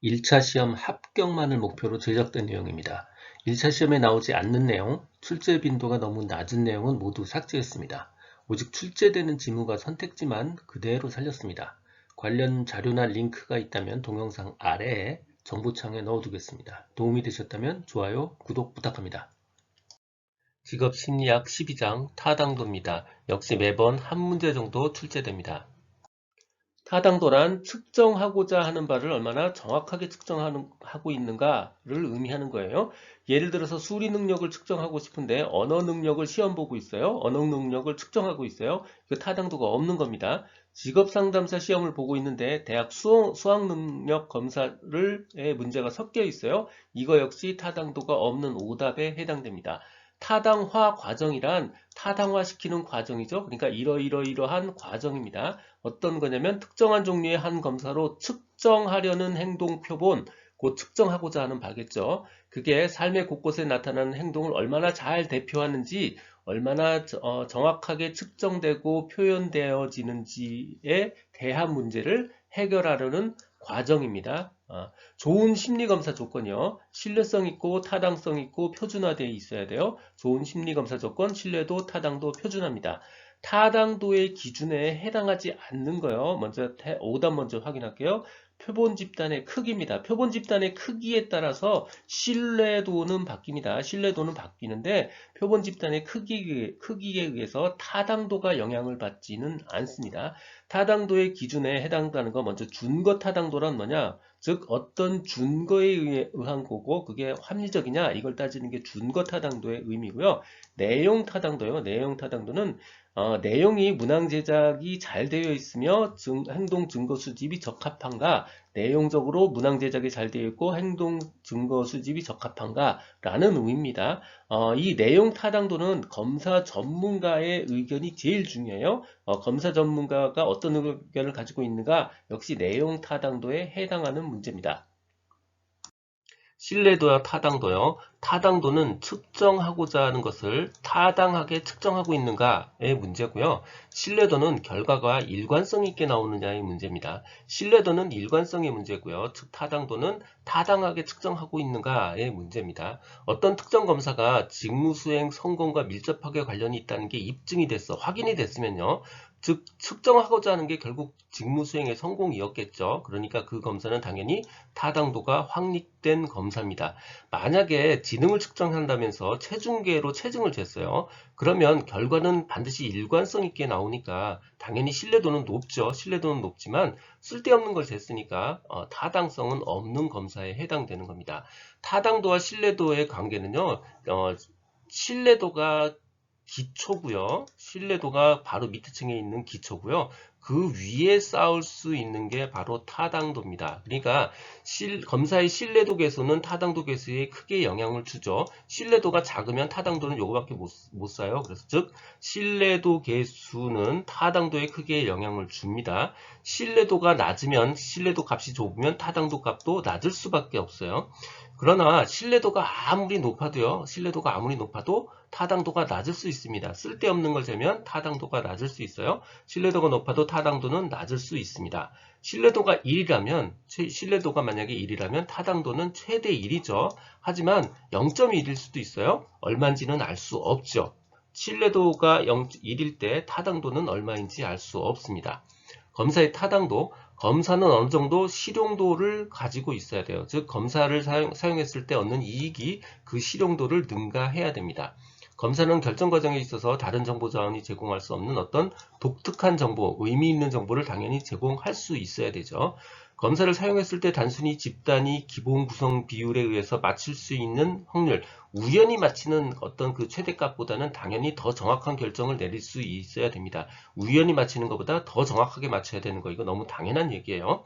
1차 시험 합격만을 목표로 제작된 내용입니다. 1차 시험에 나오지 않는 내용, 출제 빈도가 너무 낮은 내용은 모두 삭제했습니다. 오직 출제되는 지문과 선택지만 그대로 살렸습니다. 관련 자료나 링크가 있다면 동영상 아래에 정보창에 넣어두겠습니다. 도움이 되셨다면 좋아요, 구독 부탁합니다. 직업심리학 12장 타당도입니다. 역시 매번 한 문제 정도 출제됩니다. 타당도란 측정하고자 하는 바를 얼마나 정확하게 측정하고 있는가를 의미하는 거예요. 예를 들어서 수리 능력을 측정하고 싶은데 언어 능력을 시험 보고 있어요. 언어 능력을 측정하고 있어요. 그 타당도가 없는 겁니다. 직업상담사 시험을 보고 있는데 대학 수학 능력 검사를 문제가 섞여 있어요. 이거 역시 타당도가 없는 오답에 해당됩니다. 타당화 과정이란 타당화시키는 과정이죠. 그러니까 이러이러이러한 과정입니다. 어떤 거냐면 특정한 종류의 한 검사로 측정하려는 행동 표본, 곧 측정하고자 하는 바겠죠. 그게 삶의 곳곳에 나타나는 행동을 얼마나 잘 대표하는지, 얼마나 정확하게 측정되고 표현되어지는지에 대한 문제를 해결하려는 과정입니다. 좋은 심리검사 조건이요. 신뢰성 있고 타당성 있고 표준화되어 있어야 돼요. 좋은 심리검사 조건, 신뢰도, 타당도, 표준화입니다. 타당도의 기준에 해당하지 않는 거요. 먼저 오답 먼저 확인할게요. 표본 집단의 크기입니다. 표본 집단의 크기에 따라서 신뢰도는 바뀝니다. 신뢰도는 바뀌는데 표본 집단의 크기에 의해서 타당도가 영향을 받지는 않습니다. 타당도의 기준에 해당하는 거 먼저 준거 타당도란 뭐냐? 즉 어떤 준거에 의한 거고 그게 합리적이냐 이걸 따지는 게 준거 타당도의 의미고요. 내용 타당도요. 내용 타당도는 내용이 문항 제작이 잘 되어 있으며 행동 증거 수집이 적합한가, 내용적으로 문항 제작이 잘 되어 있고 행동 증거 수집이 적합한가 라는 의미입니다. 이 내용 타당도는 검사 전문가의 의견이 제일 중요해요. 검사 전문가가 어떤 의견을 가지고 있는가 역시 내용 타당도에 해당하는 문제입니다. 신뢰도와 타당도요. 타당도는 측정하고자 하는 것을 타당하게 측정하고 있는가의 문제고요. 신뢰도는 결과가 일관성 있게 나오느냐의 문제입니다. 신뢰도는 일관성의 문제고요. 즉 타당도는 타당하게 측정하고 있는가의 문제입니다. 어떤 특정 검사가 직무수행 성공과 밀접하게 관련이 있다는 게 입증이 됐어, 확인이 됐으면요. 즉 측정하고자 하는 게 결국 직무수행의 성공이었겠죠. 그러니까 그 검사는 당연히 타당도가 확립된 검사입니다. 만약에 지능을 측정한다면서 체중계로 체중을 쟀어요. 그러면 결과는 반드시 일관성 있게 나오니까 당연히 신뢰도는 높죠. 신뢰도는 높지만 쓸데없는 걸 쟀으니까 타당성은 없는 검사에 해당되는 겁니다. 타당도와 신뢰도의 관계는요. 신뢰도가 기초고요. 신뢰도가 바로 밑에 층에 있는 기초고요. 그 위에 쌓을 수 있는 게 바로 타당도입니다. 그러니까 검사의 신뢰도 계수는 타당도 계수에 크게 영향을 주죠. 신뢰도가 작으면 타당도는 요거밖에 못 쌓아요. 그래서 즉 신뢰도 계수는 타당도에 크게 영향을 줍니다. 신뢰도가 낮으면 신뢰도 값이 좁으면 타당도 값도 낮을 수밖에 없어요. 그러나 신뢰도가 아무리 높아도 타당도가 낮을 수 있습니다. 쓸데없는 걸 재면 타당도가 낮을 수 있어요. 신뢰도가 높아도 타당도는 낮을 수 있습니다. 신뢰도가 만약에 1이라면 타당도는 최대 1이죠. 하지만 0.1일 수도 있어요. 얼마인지는 알 수 없죠. 신뢰도가 1일 때 타당도는 얼마인지 알 수 없습니다. 검사의 타당도, 검사는 어느 정도 실용도를 가지고 있어야 돼요. 즉 검사를 사용했을 때 얻는 이익이 그 실용도를 능가해야 됩니다. 검사는 결정 과정에 있어서 다른 정보 자원이 제공할 수 없는 어떤 독특한 정보, 의미 있는 정보를 당연히 제공할 수 있어야 되죠. 검사를 사용했을 때 단순히 집단위 기본 구성 비율에 의해서 맞출 수 있는 확률, 우연히 맞히는 어떤 그 최대값보다는 당연히 더 정확한 결정을 내릴 수 있어야 됩니다. 우연히 맞히는 것보다 더 정확하게 맞춰야 되는 거, 이거 너무 당연한 얘기예요.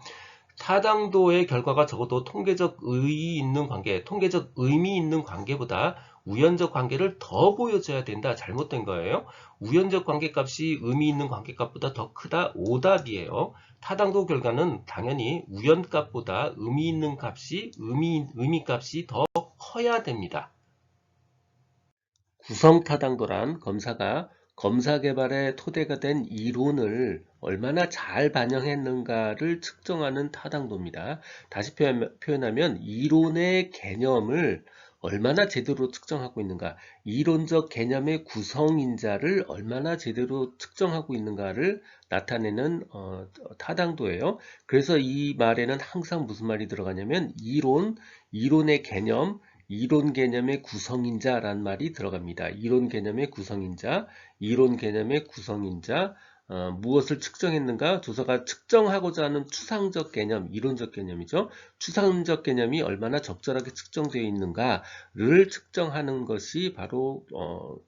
타당도의 결과가 적어도 통계적 의미 있는 관계보다 우연적 관계를 더 보여줘야 된다. 잘못된 거예요. 우연적 관계값이 의미 있는 관계값보다 더 크다. 오답이에요. 타당도 결과는 당연히 우연값보다 의미 있는 값이 의미값이 더 커야 됩니다. 구성타당도란 검사가 검사 개발의 토대가 된 이론을 얼마나 잘 반영했는가를 측정하는 타당도입니다. 다시 표현하면 이론의 개념을 얼마나 제대로 측정하고 있는가, 이론적 개념의 구성인자를 얼마나 제대로 측정하고 있는가를 나타내는 타당도예요. 그래서 이 말에는 항상 무슨 말이 들어가냐면 이론의 개념, 이론 개념의 구성인자라는 말이 들어갑니다. 이론 개념의 구성인자, 이론 개념의 구성인자, 무엇을 측정했는가? 조사가 측정하고자 하는 추상적 개념, 이론적 개념이죠. 추상적 개념이 얼마나 적절하게 측정되어 있는가를 측정하는 것이 바로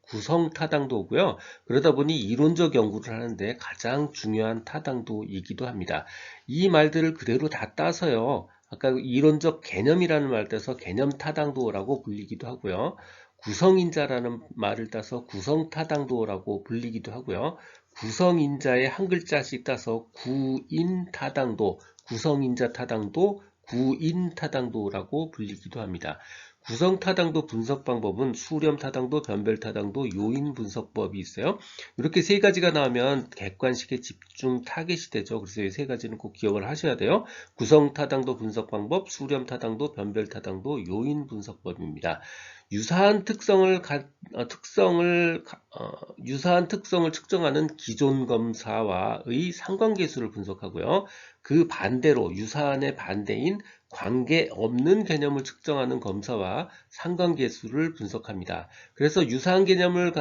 구성 타당도고요. 그러다 보니 이론적 연구를 하는데 가장 중요한 타당도이기도 합니다. 이 말들을 그대로 다 따서요. 아까 이론적 개념이라는 말 따서 개념 타당도라고 불리기도 하고요. 구성인자라는 말을 따서 구성 타당도라고 불리기도 하고요. 구성인자의 한 글자씩 따서 구인 타당도, 구성인자 타당도, 구인 타당도라고 불리기도 합니다. 구성 타당도 분석 방법은 수렴 타당도, 변별 타당도, 요인 분석법이 있어요. 이렇게 세 가지가 나오면 객관식의 집중 타겟이 되죠. 그래서 이 세 가지는 꼭 기억을 하셔야 돼요. 구성 타당도 분석 방법, 수렴 타당도, 변별 타당도, 요인 분석법입니다. 유사한 특성을 측정하는 기존 검사와의 상관계수를 분석하고요. 그 반대로 유사한의 반대인 관계없는 개념을 측정하는 검사와 상관계수를 분석합니다. 그래서 유사한 개념을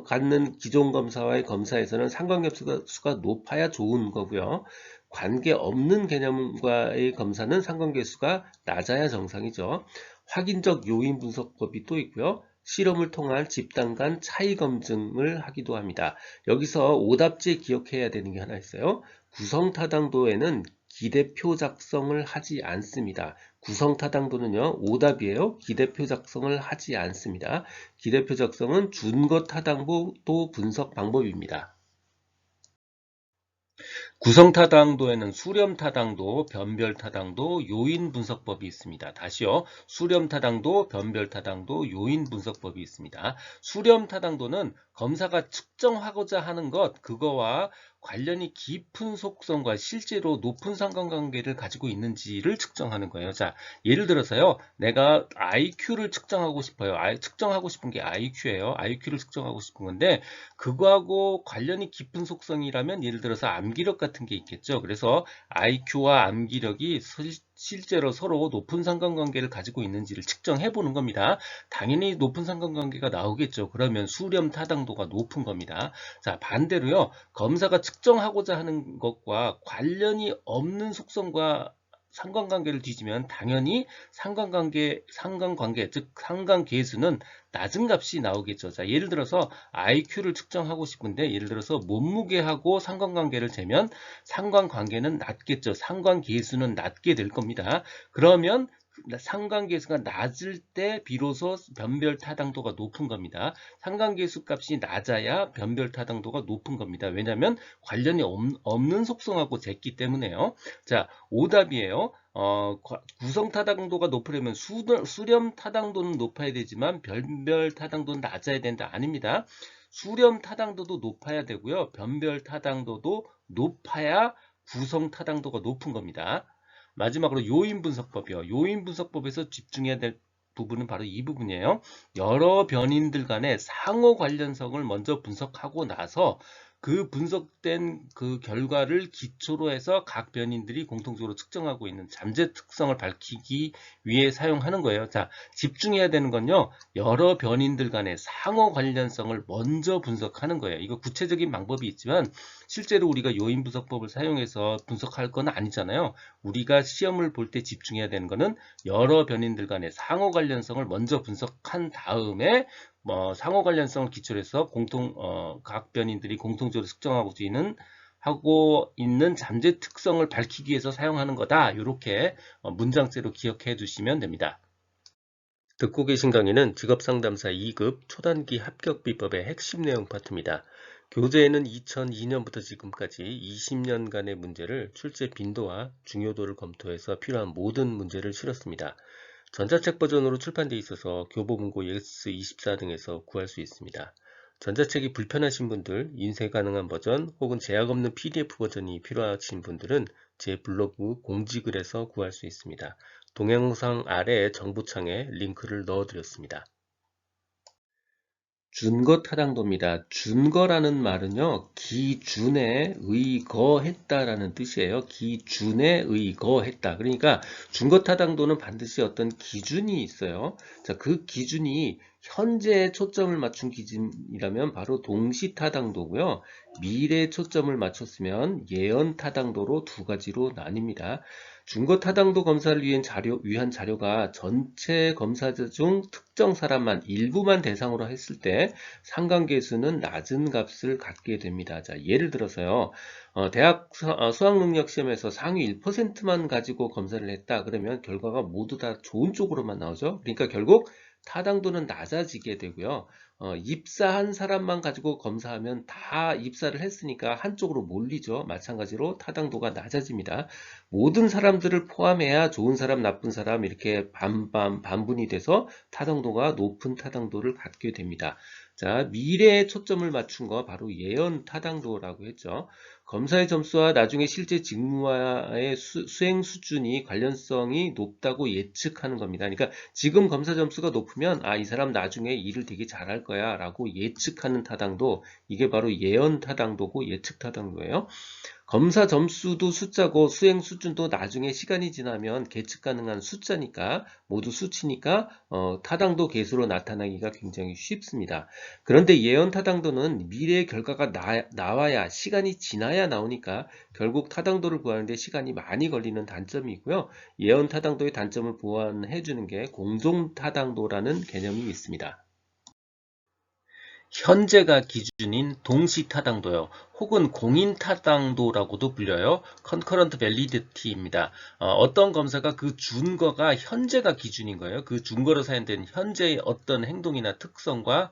갖는 기존 검사와의 검사에서는 상관계수가 높아야 좋은 거고요. 관계없는 개념과의 검사는 상관계수가 낮아야 정상이죠. 확인적 요인 분석법이 또 있고요. 실험을 통한 집단 간 차이 검증을 하기도 합니다. 여기서 오답지에 기억해야 되는 게 하나 있어요. 구성 타당도에는 기대표 작성을 하지 않습니다. 구성 타당도는요, 오답이에요. 기대표 작성을 하지 않습니다. 기대표 작성은 준거 타당도 분석 방법입니다. 구성 타당도에는 수렴 타당도, 변별 타당도, 요인 분석법이 있습니다. 다시요. 수렴 타당도, 변별 타당도, 요인 분석법이 있습니다. 수렴 타당도는 검사가 측정하고자 하는 것, 그거와 관련이 깊은 속성과 실제로 높은 상관관계를 가지고 있는지를 측정하는 거예요. 자, 예를 들어서요. 내가 IQ를 측정하고 싶어요. 측정하고 싶은 게 IQ예요. IQ를 측정하고 싶은 건데 그거하고 관련이 깊은 속성이라면 예를 들어서 암기력 같은 게 있겠죠. 그래서 IQ와 암기력이 실제로 서로 높은 상관관계를 가지고 있는지를 측정해 보는 겁니다. 당연히 높은 상관관계가 나오겠죠. 그러면 수렴 타당도가 높은 겁니다. 자, 반대로요. 검사가 측정하고자 하는 것과 관련이 없는 속성과 상관관계를 뒤지면 당연히 상관관계, 즉 상관계수는 낮은 값이 나오겠죠. 자, 예를 들어서 IQ를 측정하고 싶은데 예를 들어서 몸무게하고 상관관계를 재면 상관관계는 낮겠죠. 상관계수는 낮게 될 겁니다. 그러면 상관계수가 낮을 때 비로소 변별 타당도가 높은 겁니다. 상관계수 값이 낮아야 변별 타당도가 높은 겁니다. 왜냐하면 관련이 없는 속성하고 쟀기 때문에요. 자, 오답이에요. 구성 타당도가 높으려면 수렴 타당도는 높아야 되지만 변별 타당도는 낮아야 된다. 아닙니다. 수렴 타당도도 높아야 되고요. 변별 타당도도 높아야 구성 타당도가 높은 겁니다. 마지막으로 요인 분석법이요. 요인 분석법에서 집중해야 될 부분은 바로 이 부분이에요. 여러 변인들 간의 상호 관련성을 먼저 분석하고 나서 그 분석된 그 결과를 기초로 해서 각 변인들이 공통적으로 측정하고 있는 잠재 특성을 밝히기 위해 사용하는 거예요. 자, 집중해야 되는 건요. 여러 변인들 간의 상호 관련성을 먼저 분석하는 거예요. 이거 구체적인 방법이 있지만 실제로 우리가 요인 분석법을 사용해서 분석할 건 아니잖아요. 우리가 시험을 볼 때 집중해야 되는 거는 여러 변인들 간의 상호 관련성을 먼저 분석한 다음에 상호 관련성을 기초로 해서 각 변인들이 공통적으로 측정하고 있는 잠재 특성을 밝히기 위해서 사용하는 거다. 이렇게 문장째로 기억해 두시면 됩니다. 듣고 계신 강의는 직업상담사 2급 초단기 합격비법의 핵심 내용 파트입니다. 교재에는 2002년부터 지금까지 20년간의 문제를 출제 빈도와 중요도를 검토해서 필요한 모든 문제를 실었습니다. 전자책 버전으로 출판되어 있어서 교보문고 예스24 등에서 구할 수 있습니다. 전자책이 불편하신 분들, 인쇄 가능한 버전 혹은 제약 없는 PDF 버전이 필요하신 분들은 제 블로그 공지글에서 구할 수 있습니다. 동영상 아래 정보창에 링크를 넣어드렸습니다. 준거 타당도입니다. 준거라는 말은요, 기준에 의거했다라는 뜻이에요. 기준에 의거했다. 그러니까 준거 타당도는 반드시 어떤 기준이 있어요. 자, 그 기준이 현재에 초점을 맞춘 기준이라면 바로 동시 타당도고요. 미래에 초점을 맞췄으면 예언 타당도로 두 가지로 나뉩니다. 준거 타당도 검사를 위한 자료가 전체 검사자 중 특정 사람만 일부만 대상으로 했을 때 상관계수는 낮은 값을 갖게 됩니다. 자, 예를 들어서요. 대학 수학능력 시험에서 상위 1%만 가지고 검사를 했다. 그러면 결과가 모두 다 좋은 쪽으로만 나오죠. 그러니까 결국 타당도는 낮아지게 되고요. 입사한 사람만 가지고 검사하면 다 입사를 했으니까 한쪽으로 몰리죠. 마찬가지로 타당도가 낮아집니다. 모든 사람들을 포함해야 좋은 사람, 나쁜 사람 이렇게 반분이 돼서 타당도가 높은 타당도를 갖게 됩니다. 자, 미래에 초점을 맞춘 거 바로 예언 타당도라고 했죠. 검사의 점수와 나중에 실제 직무와의 수행 수준이 관련성이 높다고 예측하는 겁니다. 그러니까 지금 검사 점수가 높으면 이 사람 나중에 일을 되게 잘할 거야 라고 예측하는 타당도, 이게 바로 예언 타당도고 예측 타당도예요. 검사 점수도 숫자고 수행 수준도 나중에 시간이 지나면 계측 가능한 숫자니까 모두 수치니까 타당도 계수로 나타나기가 굉장히 쉽습니다. 그런데 예언 타당도는 미래의 결과가 나와야 시간이 지나야 나오니까 결국 타당도를 구하는데 시간이 많이 걸리는 단점이 있고요. 예언 타당도의 단점을 보완해 주는 게 공정 타당도라는 개념이 있습니다. 현재가 기준인 동시 타당도요. 혹은 공인 타당도라고도 불려요. Concurrent Validity입니다. 어떤 검사가 그 준거가 현재가 기준인 거예요. 그 준거로 사용된 현재의 어떤 행동이나 특성과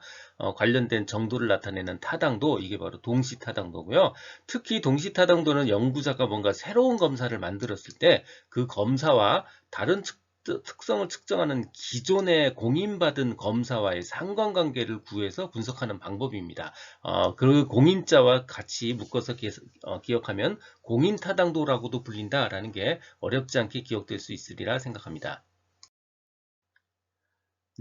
관련된 정도를 나타내는 타당도, 이게 바로 동시 타당도고요. 특히 동시 타당도는 연구자가 뭔가 새로운 검사를 만들었을 때 그 검사와 다른 특성을 측정하는 기존에 공인받은 검사와의 상관관계를 구해서 분석하는 방법입니다. 그 공인자와 같이 묶어서 기억하면 공인타당도라고도 불린다라는 게 어렵지 않게 기억될 수 있으리라 생각합니다.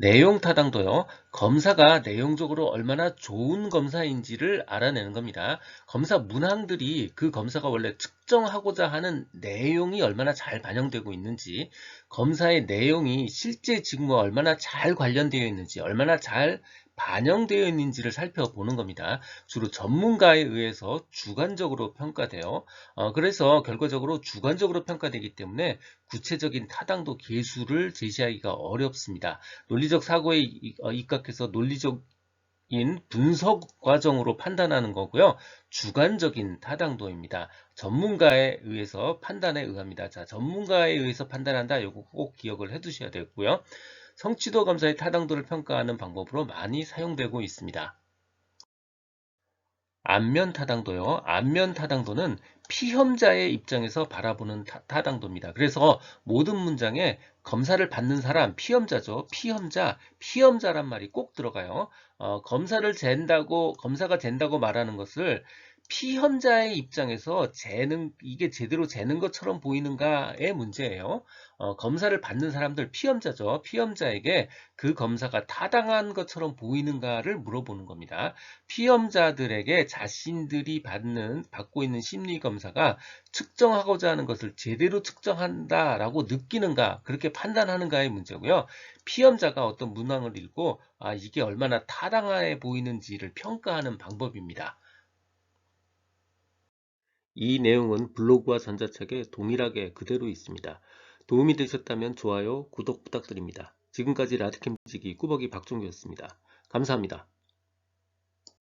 내용 타당도요. 검사가 내용적으로 얼마나 좋은 검사인지를 알아내는 겁니다. 검사 문항들이 그 검사가 원래 측정하고자 하는 내용이 얼마나 잘 반영되고 있는지, 검사의 내용이 실제 직무와 얼마나 잘 관련되어 있는지, 얼마나 잘 반영되어 있는지를 살펴보는 겁니다. 주로 전문가에 의해서 주관적으로 평가돼요. 그래서 결과적으로 주관적으로 평가되기 때문에 구체적인 타당도 계수를 제시하기가 어렵습니다. 논리적 사고에 입각해서 논리적인 분석 과정으로 판단하는 거고요. 주관적인 타당도입니다. 전문가에 의해서 판단에 의합니다. 자, 전문가에 의해서 판단한다. 이거 꼭 기억을 해 두셔야 되고요. 성취도 검사의 타당도를 평가하는 방법으로 많이 사용되고 있습니다. 안면 타당도요. 안면 타당도는 피험자의 입장에서 바라보는 타당도입니다. 그래서 모든 문장에 검사를 받는 사람, 피험자죠. 피험자란 말이 꼭 들어가요. 검사가 잰다고 말하는 것을 피험자의 입장에서 이게 제대로 재는 것처럼 보이는가의 문제예요. 검사를 받는 사람들, 피험자죠. 피험자에게 그 검사가 타당한 것처럼 보이는가를 물어보는 겁니다. 피험자들에게 자신들이 받고 있는 심리검사가 측정하고자 하는 것을 제대로 측정한다라고 느끼는가, 그렇게 판단하는가의 문제고요. 피험자가 어떤 문항을 읽고 이게 얼마나 타당해 보이는지를 평가하는 방법입니다. 이 내용은 블로그와 전자책에 동일하게 그대로 있습니다. 도움이 되셨다면 좋아요, 구독 부탁드립니다. 지금까지 라디캠지기 꾸벅이 박종규였습니다. 감사합니다.